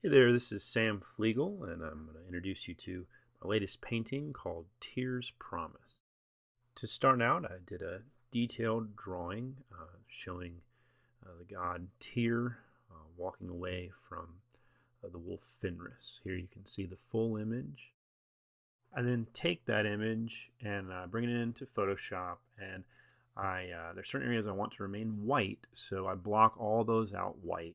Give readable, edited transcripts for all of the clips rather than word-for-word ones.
Hey there, this is Sam Flegal, and I'm going to introduce you to my latest painting called Tyr's Promise. To start out, I did a detailed drawing showing the god Tyr walking away from the wolf Fenris. Here you can see the full image. I then take that image and bring it into Photoshop, and there's certain areas I want to remain white, so I block all those out white.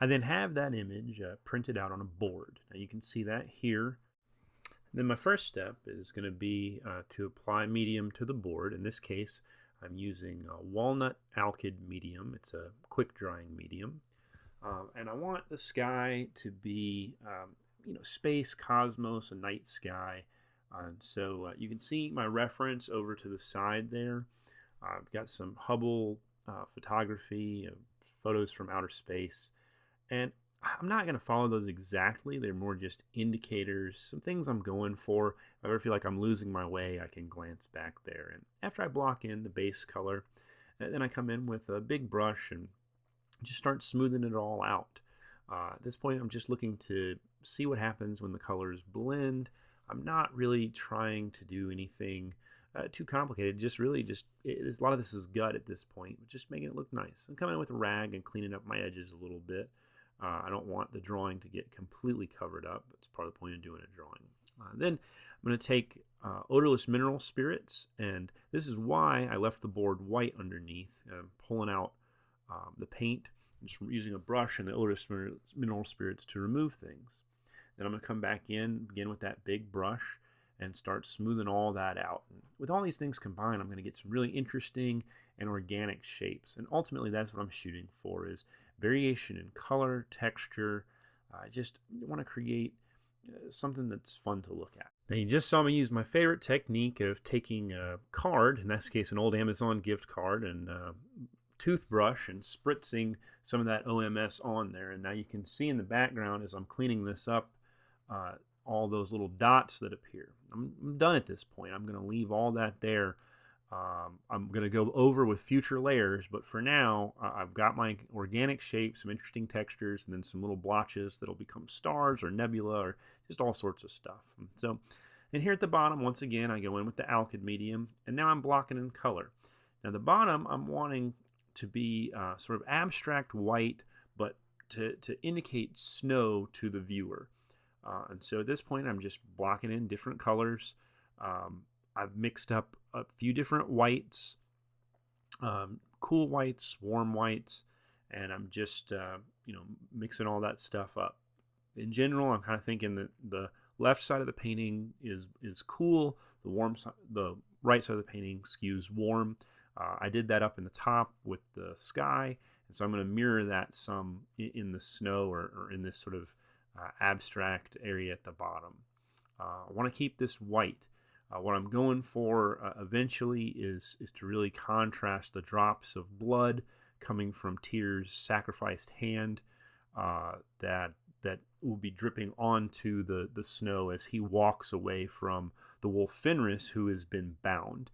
I then have that image printed out on a board. Now you can see that here. Then my first step is going to be to apply medium to the board. In this case, I'm using walnut alkyd medium. It's a quick drying medium. And I want the sky to be, space, cosmos, a night sky. So you can see my reference over to the side there. I've got some Hubble photography, photos from outer space. And I'm not going to follow those exactly. They're more just indicators, some things I'm going for. If I ever feel like I'm losing my way, I can glance back there. And after I block in the base color, then I come in with a big brush and just start smoothing it all out. At this point, I'm just looking to see what happens when the colors blend. I'm not really trying to do anything too complicated. A lot of this is gut at this point, but just making it look nice. I'm coming in with a rag and cleaning up my edges a little bit. I don't want the drawing to get completely covered up. It's part of the point of doing a drawing. Then I'm going to take odorless mineral spirits, and this is why I left the board white underneath. I'm pulling out the paint, just using a brush and the odorless mineral spirits to remove things. Then I'm going to come back in, begin with that big brush, and start smoothing all that out. And with all these things combined, I'm going to get some really interesting and organic shapes. And ultimately, that's what I'm shooting for, is variation in color, texture. I just want to create something that's fun to look at. Now, you just saw me use my favorite technique of taking a card, in this case an old Amazon gift card, and toothbrush and spritzing some of that OMS on there. And now you can see in the background as I'm cleaning this up all those little dots that appear. I'm done at this point. I'm going to leave all that there. I'm going to go over with future layers, but for now, I've got my organic shapes, some interesting textures, and then some little blotches that'll become stars or nebula or just all sorts of stuff. And here at the bottom, once again, I go in with the alkyd medium, and now I'm blocking in color. Now the bottom, I'm wanting to be sort of abstract white, but to indicate snow to the viewer. And so at this point, I'm just blocking in different colors. I've mixed up a few different whites, cool whites, warm whites, and I'm just, mixing all that stuff up. In general, I'm kind of thinking that the left side of the painting is cool, the right side of the painting skews warm. I did that up in the top with the sky, and so I'm going to mirror that some in the snow or in this sort of abstract area at the bottom. I want to keep this white. What I'm going for eventually is to really contrast the drops of blood coming from Tyr's sacrificed hand that will be dripping onto the snow as he walks away from the wolf Fenris, who has been bound.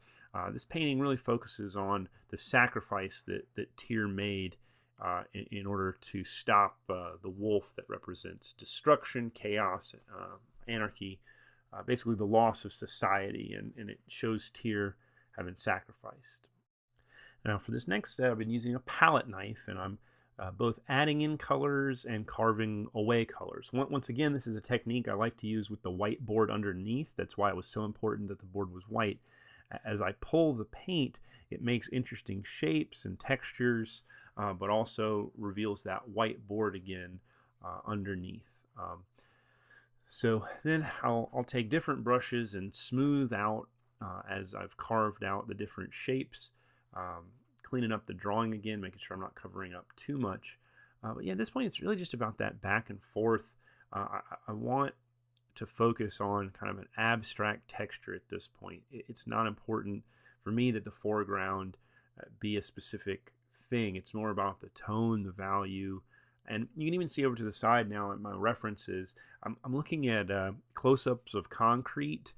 This painting really focuses on the sacrifice that Tyr made in order to stop the wolf that represents destruction, chaos, anarchy, basically the loss of society, and it shows Tyr having sacrificed. Now for this next step, I've been using a palette knife, and I'm both adding in colors and carving away colors. Once again, this is a technique I like to use with the white board underneath. That's why it was so important that the board was white. As I pull the paint, it makes interesting shapes and textures, but also reveals that white board again underneath. So then I'll take different brushes and smooth out as I've carved out the different shapes, cleaning up the drawing again, making sure I'm not covering up too much. But yeah, at this point, it's really just about that back and forth. I want to focus on kind of an abstract texture at this point. It's not important for me that the foreground be a specific thing. It's more about the tone, the value. And you can even see over to the side now at my references, I'm looking at close-ups of concrete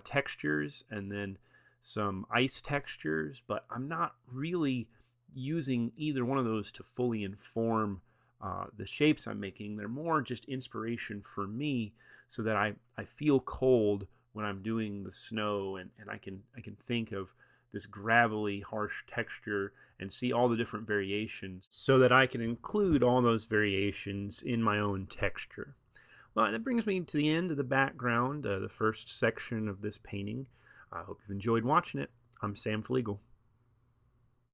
textures and then some ice textures, but I'm not really using either one of those to fully inform the shapes I'm making, they're more just inspiration for me so that I feel cold when I'm doing the snow, and I can think of this gravelly, harsh texture and see all the different variations so that I can include all those variations in my own texture. Well, that brings me to the end of the background, the first section of this painting. I hope you've enjoyed watching it. I'm Sam Flegal.